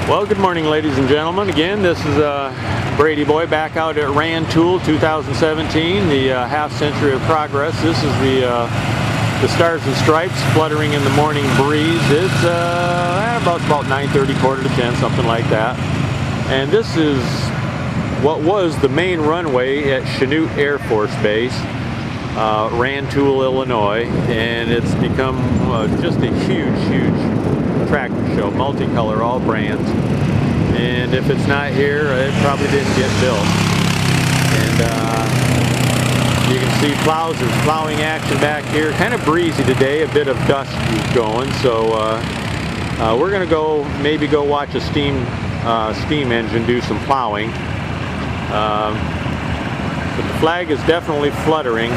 Well, good morning, ladies and gentlemen. Again, this is Brady Boy back out at Rantoul 2017, the half century of progress. This is the Stars and Stripes fluttering in the morning breeze. It's about 9:30, quarter to 10, something like that. And this is what was the main runway at Chanute Air Force Base, Rantoul, Illinois, and it's become just a huge tractor show, multicolor, all brands. And if it's not here, it probably didn't get built. And you can see plows. There's plowing action back here. Kind of breezy today, a bit of dust going. So we're going to maybe go watch a steam engine do some plowing. But the flag is definitely fluttering.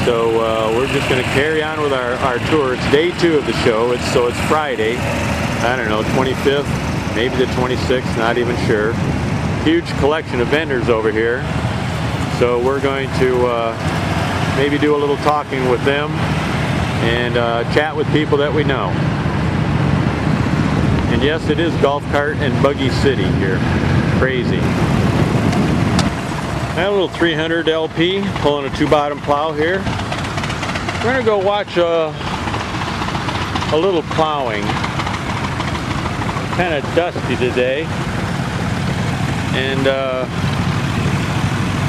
So we're just going to carry on with our tour. It's day 2 of the show. So it's Friday. I don't know, 25th, maybe the 26th, not even sure. Huge collection of vendors over here. So we're going to maybe do a little talking with them and chat with people that we know. And yes, it is golf cart and buggy city here. Crazy. That little 300 LP pulling a 2-bottom plow here. We're going to go watch a little plowing. Kind of dusty today. And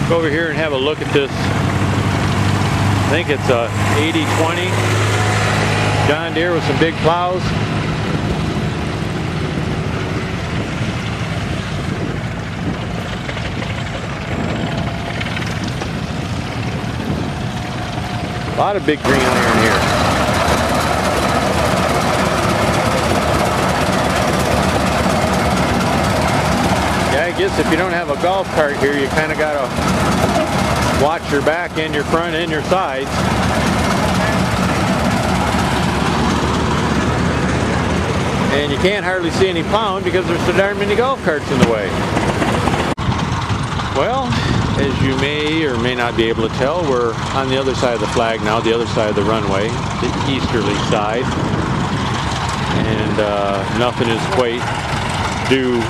go over here and have a look at this. I think it's a 80-20 John Deere with some big plows. A lot of big green iron here. Yeah, I guess if you don't have a golf cart here, you kind of got to watch your back and your front and your sides. And you can't hardly see any plowing because there's so darn many golf carts in the way. Well, as you may or may not be able to tell, we're on the other side of the flag now, the other side of the runway, the easterly side. And nothing is quite due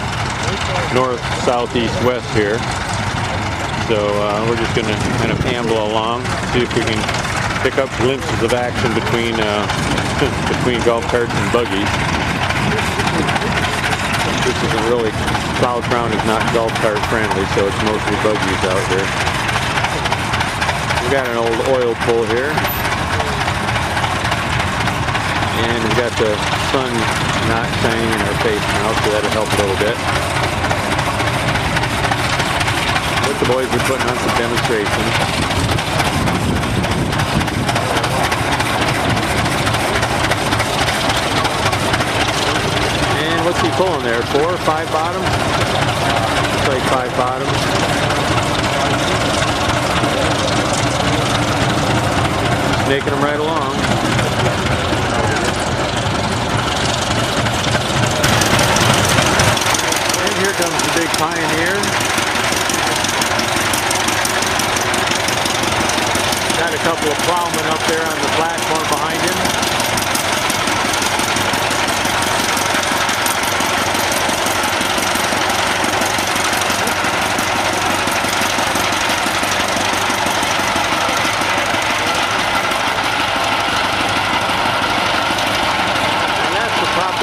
north, south, east, west here. So we're just going to kind of amble along, see if we can pick up glimpses of action between golf carts and buggies. This isn't really, Plow Crown is not golf cart friendly, so it's mostly buggies out there. We've got an old oil pull here. And we've got the sun not shining in our face now, so that'll help a little bit. But the boys are putting on some demonstrations. What's he pulling there? 4 or 5 bottoms? Looks like 5 bottoms. Snaking them right along. And here comes the big Pioneer. Got a couple of plowmen up there on the platform behind him.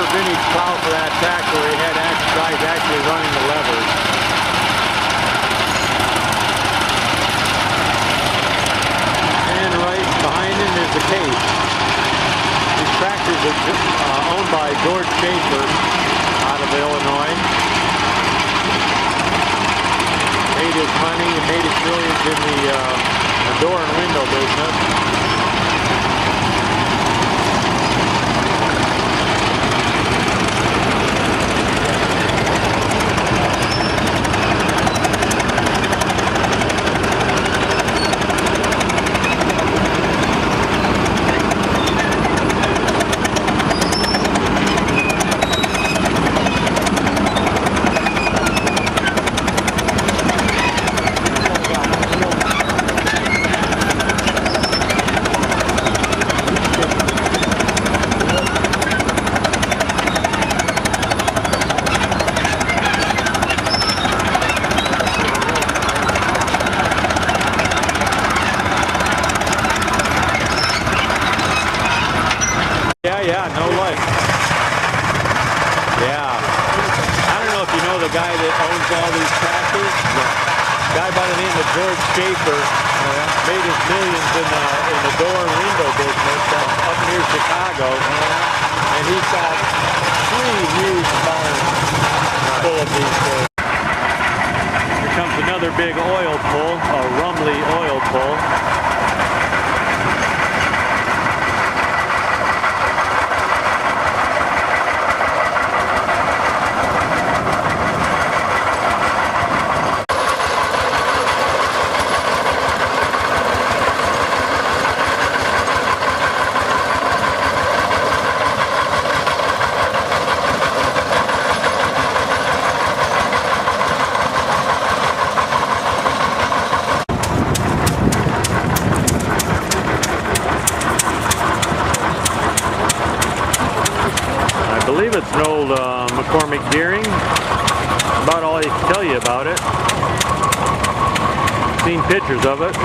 Vintage plow for that tractor where he had guys actually running the levers. And right behind him is the case. These tractors are owned by George Schaefer out of Illinois. Made his money and made his millions in the door and window business. guy that owns all these tractors? No. A guy by the name of George Schaefer made his millions in the door and window business up near Chicago. And he's got 3 huge barns full of these things. Here comes another big oil pull, a Rumley oil pull. I believe it's an old McCormick Deering. About all I can tell you about it. Seen pictures of it.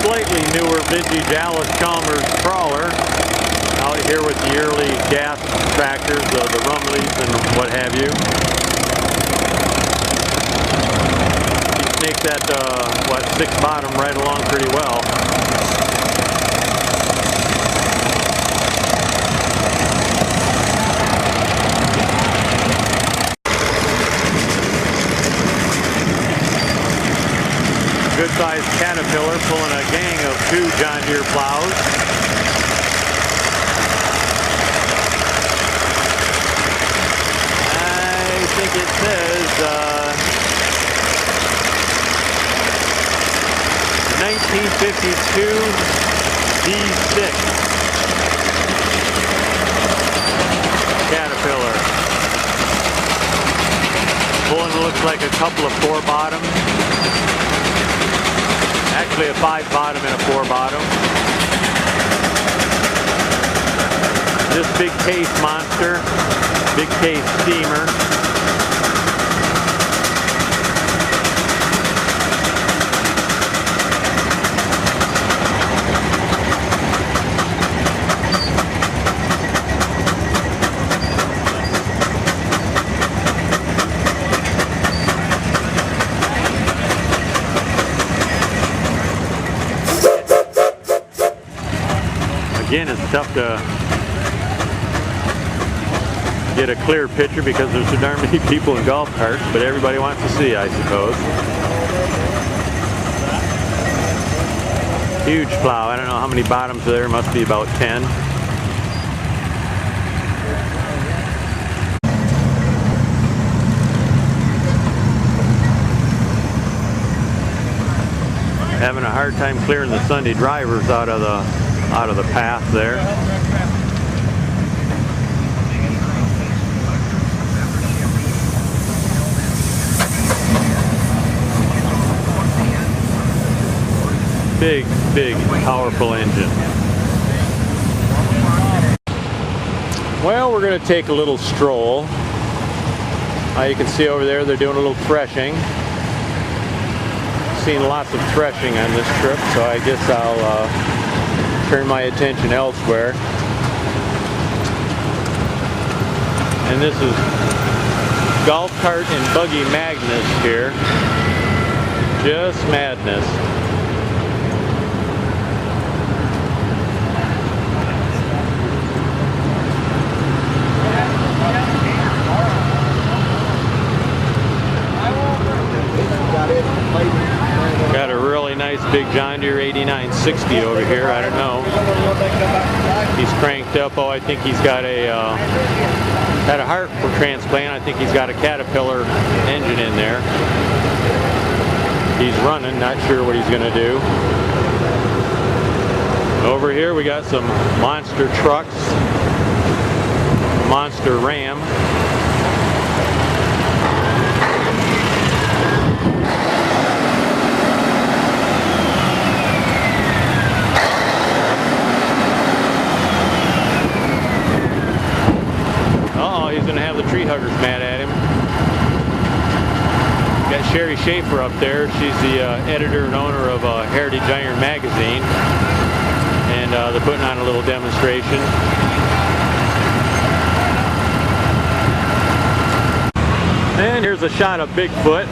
Slightly newer vintage Allis Chalmers trawler out here with the early gas tractors, the Rumleys and what have you. He snaked that 6 bottom right along pretty well. Good-sized Caterpillar pulling a gang of 2 John Deere plows. I think it says 1952 D6 Caterpillar. Pulling looks like a couple of 4 bottoms. Actually a 5 bottom and a 4 bottom. This big case monster, big case steamer. Again, it's tough to get a clear picture because there's so darn many people in golf carts, but everybody wants to see, I suppose. Huge plow. I don't know how many bottoms there. Must be about 10. Having a hard time clearing the Sunday drivers out of the path there. Big, powerful engine. Well, we're going to take a little stroll. You can see over there they're doing a little threshing. Seen lots of threshing on this trip, so I guess I'll turn my attention elsewhere. And this is Golf Cart and Buggy Magnus here. Just madness. Got a really nice big John Deere 8960 over here. I don't know. He's cranked up. Oh, I think he's got had a heart transplant. I think he's got a Caterpillar engine in there. He's running. Not sure what he's going to do. Over here we got some monster trucks, monster Ram. Uh-oh, he's going to have the tree huggers mad at him. Got Sherry Schaefer up there. She's the editor and owner of Heritage Iron Magazine. And they're putting on a little demonstration. And here's a shot of Bigfoot.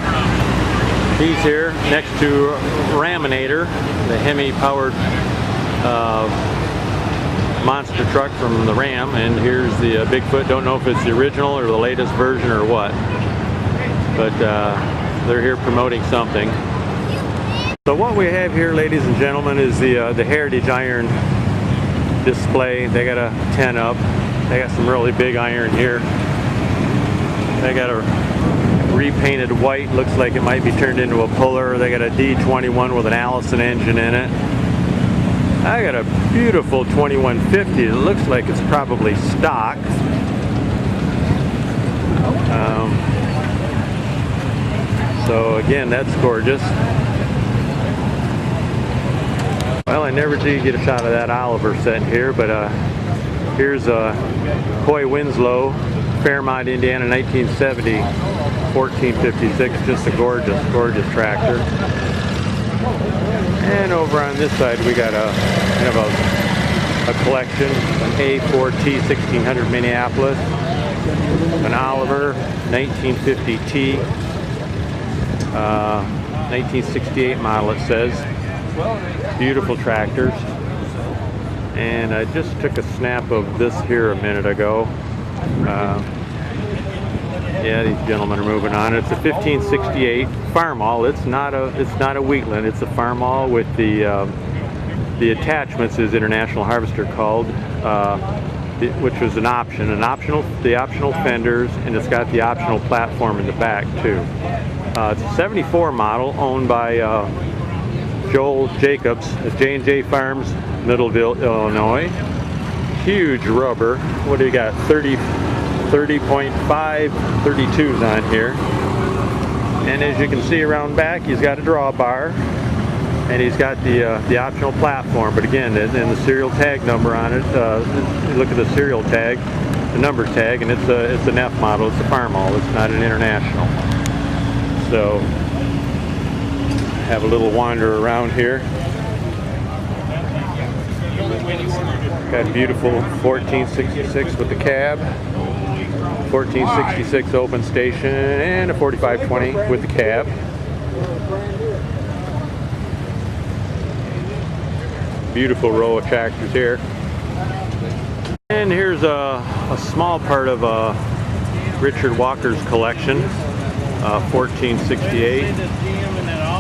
He's here next to Raminator, the Hemi-powered monster truck from the Ram. And here's the Bigfoot. Don't know if it's the original or the latest version or what. But they're here promoting something. So what we have here, ladies and gentlemen, is the Heritage Iron display. They got a 10 up. They got some really big iron here. They got a repainted white. Looks like it might be turned into a puller. They got a D21 with an Allison engine in it. I got a beautiful 2150. It looks like it's probably stock. So again, that's gorgeous. Well, I never did get a shot of that Oliver set here, but here's Coy Winslow, Fairmont, Indiana, 1970, 1456. Just a gorgeous, gorgeous tractor. And over on this side, we got a kind of a collection: an A4T 1600 Minneapolis, an Oliver 1950T, 1968 model, it says. Beautiful tractors. And I just took a snap of this here a minute ago. Yeah, these gentlemen are moving on. It's a 1568 Farmall. It's not a Wheatland. It's a Farmall with the attachments is International Harvester called, which was the optional fenders, and it's got the optional platform in the back too. It's a 74 model owned by Joel Jacobs at J&J Farms, Middleville, Illinois. Huge rubber. What do you got? 30.5 32s on here. And as you can see around back, he's got a drawbar, and he's got the optional platform. But again, and the serial tag number on it. Look at the serial tag, the number tag, and it's an F model. It's a Farmall. It's not an International. So have a little wander around here. Got a beautiful 1466 with the cab, 1466 open station, and a 4520 with the cab. Beautiful row of tractors here. And here's a small part of Richard Walker's collection, 1468.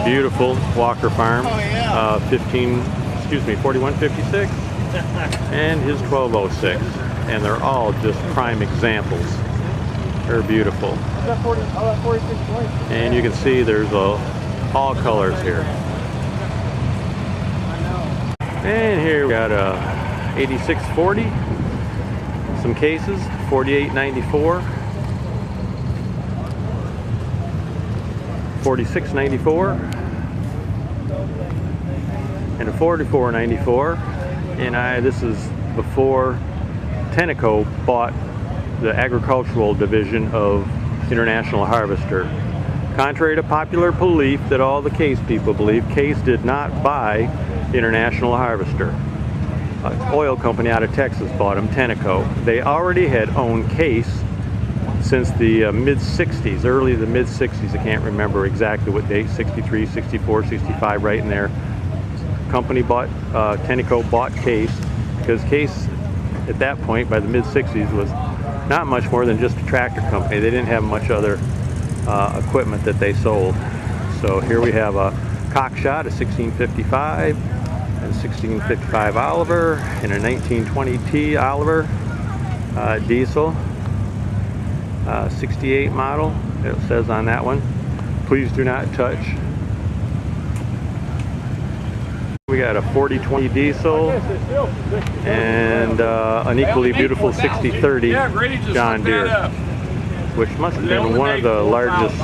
Beautiful Walker Farm, 4156, and his 1206, and they're all just prime examples. They're beautiful, and you can see there's all colors here. And here we got a 8640, some cases, 4894. 4694 and a 4494, and this is before Tenneco bought the agricultural division of International Harvester. Contrary to popular belief that all the Case people believe, Case did not buy International Harvester. An oil company out of Texas bought them, Tenneco. They already had owned Case since the mid-60s, early the mid-60s. I can't remember exactly what date, 63, 64, 65, right in there. Company bought, Tenneco bought Case, because Case at that point, by the mid-60s, was not much more than just a tractor company. They didn't have much other equipment that they sold. So here we have a Cockshot, a 1655, and a 1655 Oliver, and a 1920T Oliver diesel. 68 model, it says on that one. Please do not touch. We got a 4020 diesel and an equally beautiful 6030 John Deere, which must have been one of the largest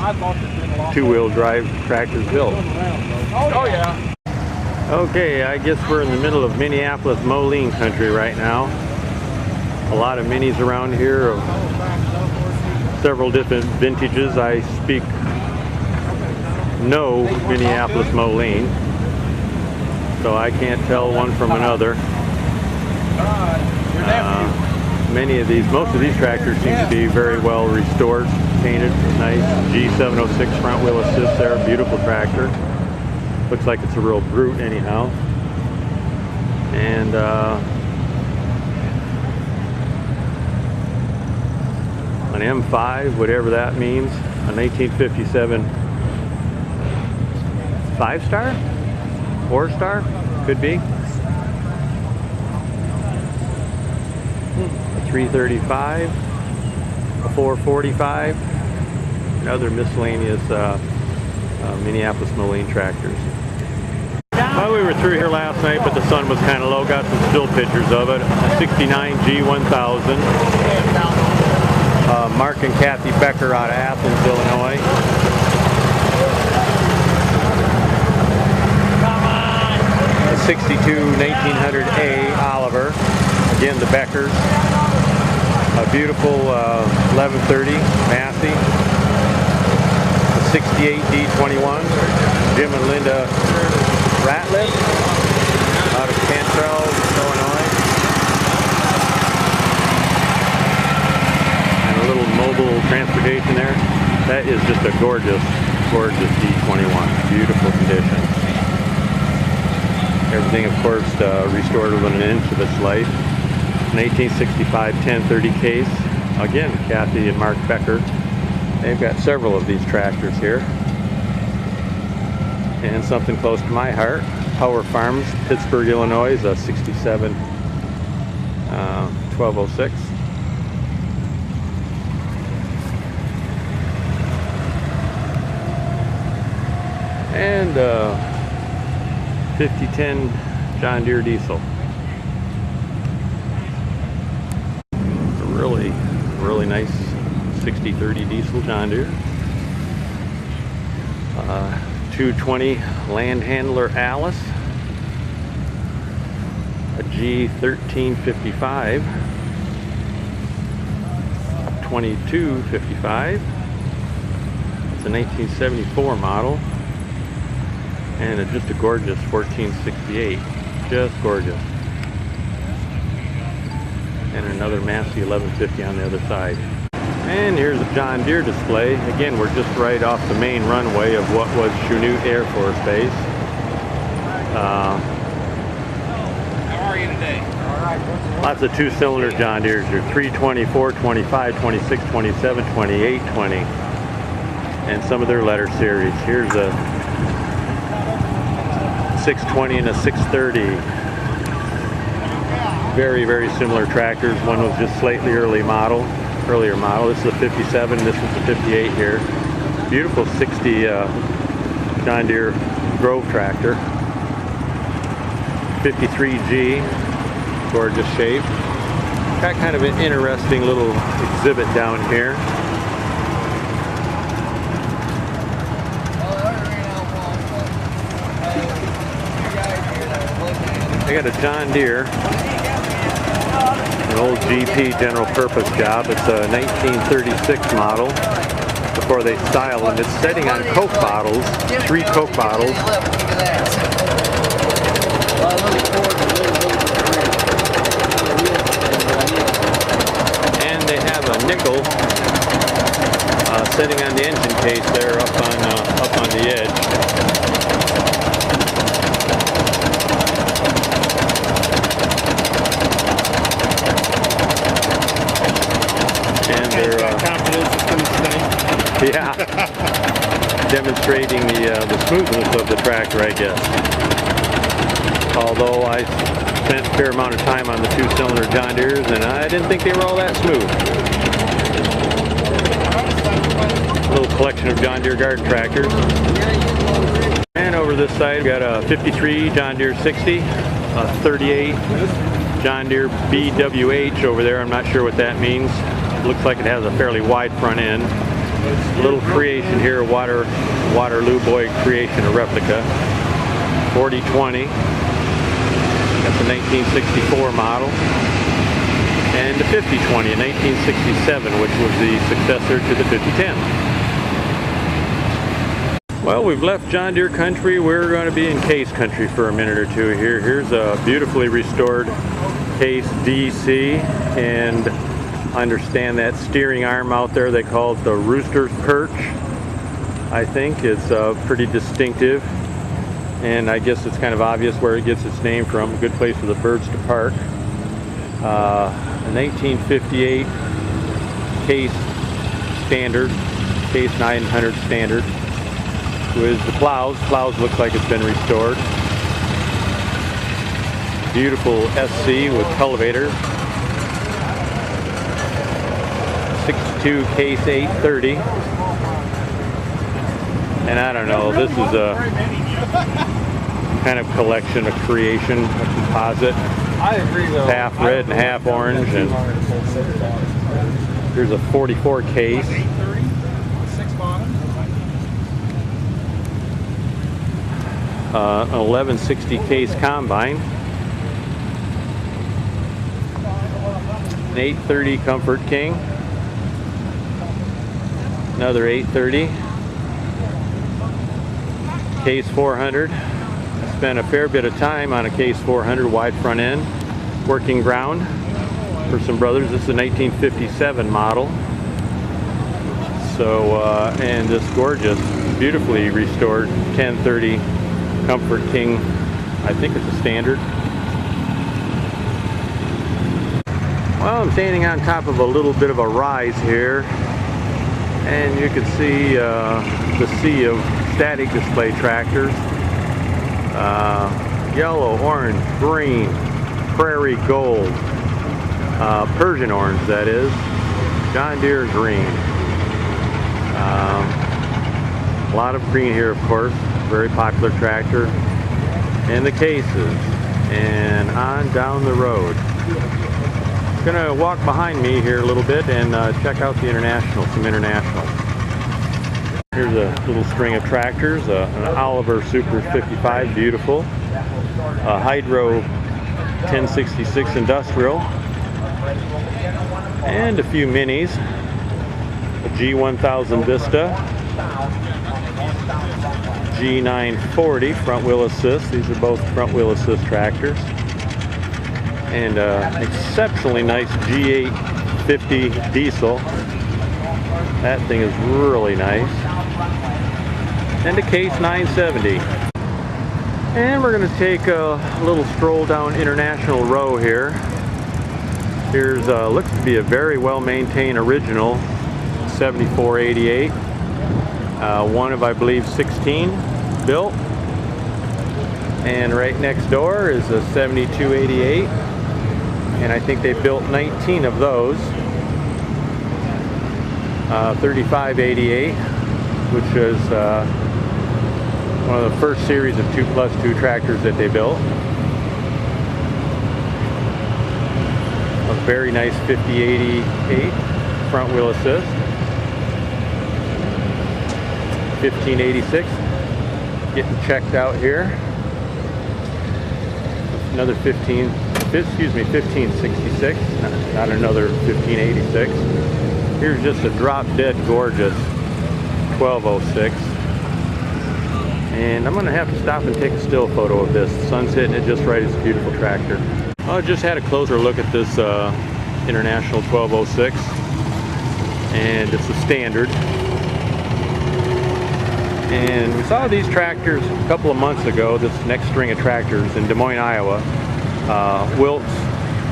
two-wheel drive tractors built. Oh yeah. Okay, I guess we're in the middle of Minneapolis Moline country right now. A lot of minis around here of several different vintages. I speak no Minneapolis Moline, so I can't tell one from another. Many of these, most of these tractors seem to be very well restored, painted, nice. G706 front wheel assist there, beautiful tractor. Looks like it's a real brute anyhow. And an M5, whatever that means, a 1957 5-star? 4-star? Could be. A 335, a 445, and other miscellaneous Minneapolis Moline tractors. Well, we were through here last night, but the sun was kind of low. Got some still pictures of it. A 69 G1000. Mark and Kathy Becker out of Athens, Illinois. A 62 1900A Oliver. Again, the Beckers. A beautiful 1130 Massey. A 68 D21. Jim and Linda Ratliff out of Cantrell, Illinois. And a little mobile transportation there. That is just a gorgeous, gorgeous D21. Beautiful condition. Everything, of course, restored within an inch of its life. An 1865 1030 case. Again, Kathy and Mark Becker. They've got several of these tractors here. And something close to my heart, Power Farms, Pittsburgh, Illinois, a 67 1206. And 5010 John Deere diesel. A really, really nice 6030 diesel John Deere. 220 Land Handler Alice, a G1355, 2255. It's a 1974 model, and just a gorgeous 1468, just gorgeous. And another Massey 1150 on the other side. And here's a John Deere display. Again, we're just right off the main runway of what was Chanute Air Force Base. How are you today? All right. Lots of two-cylinder John Deeres. Your 320, 425, 26, 27, 28, 20. And some of their letter series. Here's a 620 and a 630. Very, very similar tractors. One was just slightly earlier model. This is a 57, this is a 58 here. Beautiful 60 John Deere Grove tractor. 53G, gorgeous shape. Got kind of an interesting little exhibit down here. I got a John Deere. An old GP general purpose job. It's a 1936 model before they styled it. It's sitting on Coke bottles, 3 Coke bottles. And they have a nickel sitting on the engine case there up on the edge. Yeah, demonstrating the smoothness of the tractor, I guess. Although I spent a fair amount of time on the two-cylinder John Deeres, and I didn't think they were all that smooth. A little collection of John Deere garden tractors. And over over this side, we got a 53 John Deere 60, a 38 John Deere BWH over there. I'm not sure what that means. Looks like it has a fairly wide front end. A little creation here, Waterloo Boy creation, a replica. 4020. That's a 1964 model. And the 5020 in 1967, which was the successor to the 5010. Well, we've left John Deere country. We're going to be in Case country for a minute or two here. Here's a beautifully restored Case DC, and I understand that steering arm out there they call it the Rooster's Perch. I think it's pretty distinctive, and I guess it's kind of obvious where it gets its name from. A good place for the birds to park. A 1958 Case standard, Case 900 standard, with the plows. Plows look like it's been restored. Beautiful SC with cultivator. 62 Case 830. And I don't know, this is a kind of collection, a creation, a composite. I agree though. Half red and half orange. And here's a 44 Case. An 1160 Case combine. An 830 Comfort King. Another 830. Case 400. Spent a fair bit of time on a Case 400 wide front end. Working ground for some brothers. This is a 1957 model. So, and this gorgeous, beautifully restored 1030 Comfort King. I think it's a standard. Well, I'm standing on top of a little bit of a rise here, and you can see the sea of static display tractors. Yellow, orange, green, prairie gold, Persian orange that is, John Deere green. A lot of green here, of course. Very popular tractor. And the Cases, and on down the road. Gonna walk behind me here a little bit and check out the International, some International. Here's a little string of tractors, an Oliver Super 55, beautiful. A Hydro 1066 Industrial. And a few minis. A G1000 Vista. G940 front wheel assist. These are both front wheel assist tractors. And exceptionally nice G850 diesel. That thing is really nice. And a Case 970. And we're going to take a little stroll down International Row here. Here's looks to be a very well maintained original 7488. One of, I believe, 16 built. And right next door is a 7288. And I think they built 19 of those. 3588, which is one of the first series of 2+2 tractors that they built. A very nice 5088 front wheel assist. 1586 getting checked out here. Another 1566, not another 1586. Here's just a drop dead gorgeous 1206. And I'm going to have to stop and take a still photo of this. The sun's hitting it just right. It's a beautiful tractor. I just had a closer look at this International 1206. And it's a standard. And we saw these tractors a couple of months ago, this next string of tractors in Des Moines, Iowa. Wilks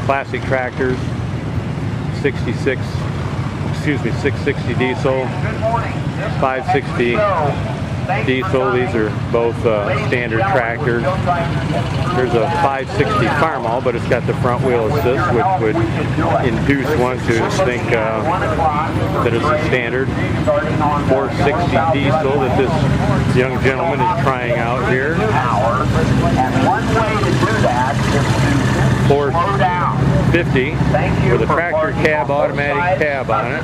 classic tractors, 660 diesel, 560 diesel. These are both standard tractors. There's a 560 Farmall, but it's got the front wheel assist, which would induce one to think that it's a standard 460 diesel that this young gentleman is trying out here. 450 with a tractor cab, automatic cab on it,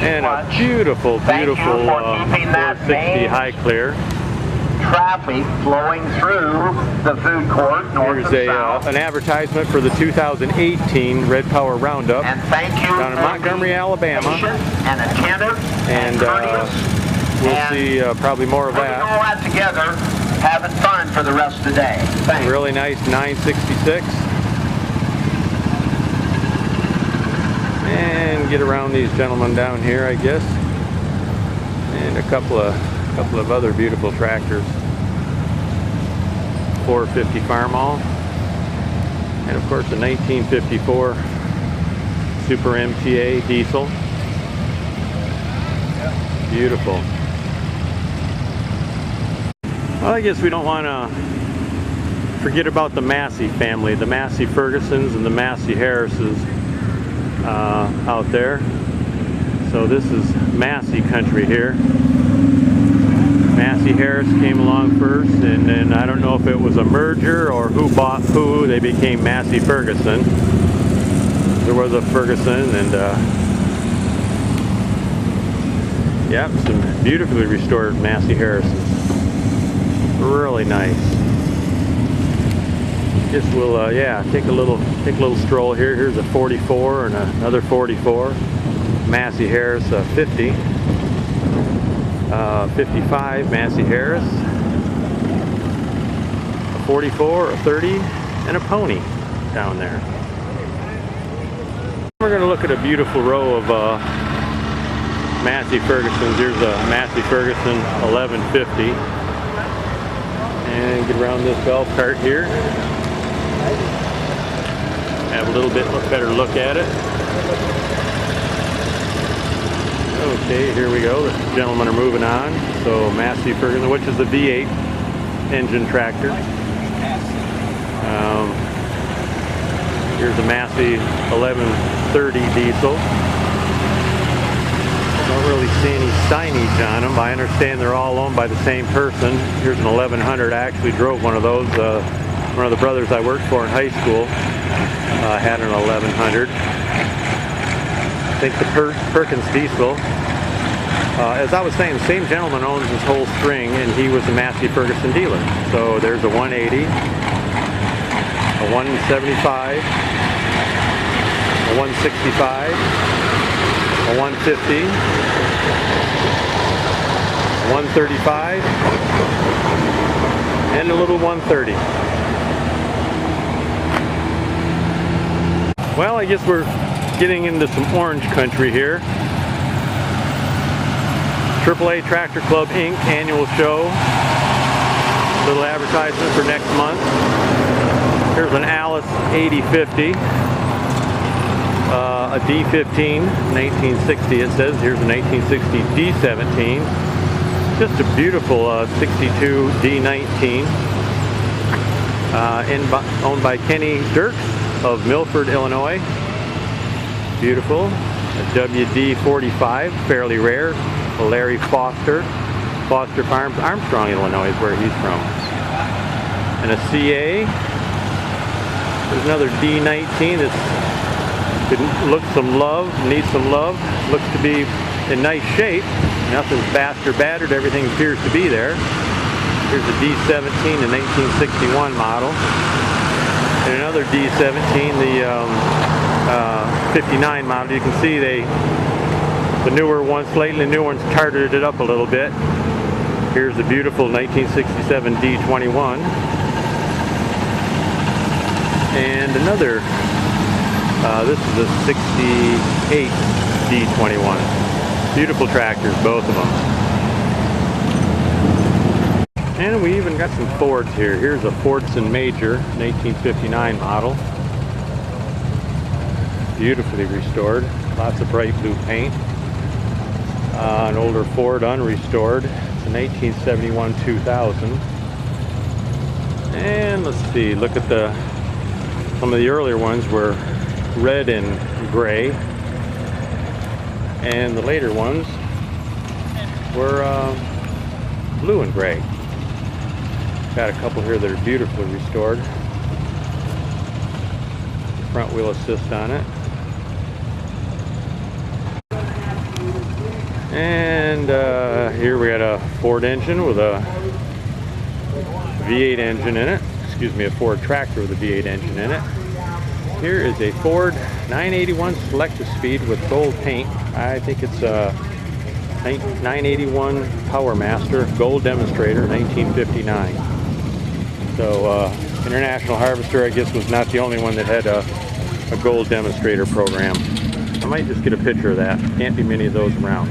and a beautiful 460 high clear. Traffic flowing through the food court north Here's and south. an advertisement for the 2018 Red Power Roundup And thank you down in Montgomery, Alabama. And attentive And we'll see probably more of putting that. all that together, having fun for the rest of the day. Thank you. Really nice 966. And get around these gentlemen down here, I guess. And a couple of other beautiful tractors. 450 Farmall. And of course the 1954 Super MTA diesel. Beautiful. Well, I guess we don't want to forget about the Massey family, the Massey Fergusons and the Massey Harrises out there. So this is Massey country here. Massey Harris came along first, and then I don't know if it was a merger or who bought who. They became Massey Ferguson. There was a Ferguson, and yep, some beautifully restored Massey Harrises. Really nice. Guess we'll yeah, take a little stroll here. Here's a 44 and another 44. Massey Harris 50. 55 Massey Harris. A 44, a 30, and a pony down there. We're going to look at a beautiful row of Massey Fergusons. Here's a Massey Ferguson 1150. And get around this golf cart here. Have a little bit better look at it. Okay, here we go. The gentlemen are moving on. So Massey Ferguson, which is the V8 engine tractor. Here's a Massey 1130 diesel. Don't really see any signage on them. I understand they're all owned by the same person. Here's an 1100. I actually drove one of those. One of the brothers I worked for in high school had an 1100. I think the Perkins diesel. As I was saying, the same gentleman owns this whole string, and he was a Massey Ferguson dealer. So there's a 180, a 175, a 165, a 150, a 135, and a little 130. Well, I guess we're getting into some orange country here. AAA Tractor Club Inc. annual show. Little advertisement for next month. Here's an Alice 8050. A D15, 1960 it says. Here's a 1960 D17. Just a beautiful 62 D19. Owned by Kenny Dirks of Milford, Illinois. Beautiful. A WD45, fairly rare. Larry Foster, Foster Farms, Armstrong, Illinois is where he's from. And a CA. There's another D19 that could look some love, needs some love. Looks to be in nice shape. Nothing's bashed or battered, everything appears to be there. Here's a D17, the 1961 model. And another D17, the 59 model. You can see the newer ones, slightly new ones, tarted it up a little bit. Here's the beautiful 1967 D21. And another, this is a 68 D21. Beautiful tractors, both of them. And we even got some Fords here. Here's a Fordson Major, 1959 model. Beautifully restored. Lots of bright blue paint. An older Ford unrestored. It's a 1971-2000. And let's see, look at some of the earlier ones were red and gray. And the later ones were blue and gray. Got a couple here that are beautifully restored. Front wheel assist on it. And here we got a Ford engine with a V8 engine in it. Excuse me, a Ford tractor with a V8 engine in it. Here is a Ford 981 Selective Speed with gold paint. I think it's a 981 Power Master gold demonstrator, 1959. So International Harvester, I guess, was not the only one that had a gold demonstrator program. I might just get a picture of that. Can't be many of those around.